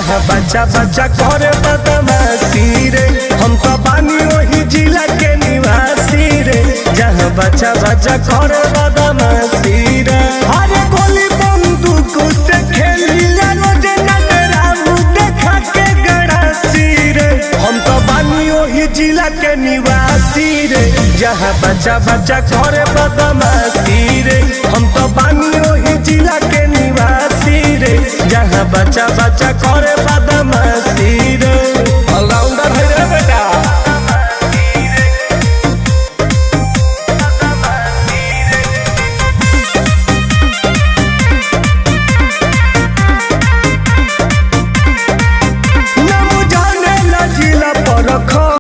जहाँ बच्चा बच्चा करे बदमाशी रे। हम तो बानी वही जिला के निवासी रे, जहाँ बच्चा बच्चा करे बदमाशी रे। अरे गोली बंदूक से खेली रोज नटराऊ देखा के गड़ासी रे। हम तो बानी वही जिला के निवासी रे, जहाँ बच्चा बच्चा करे बदमाशी रे। हम तो बानी वही जिला के निवासी रे, जहाँ बच्चा बच्चा करे बदमाशी रे। ऑलराउंडर है रे बेटा।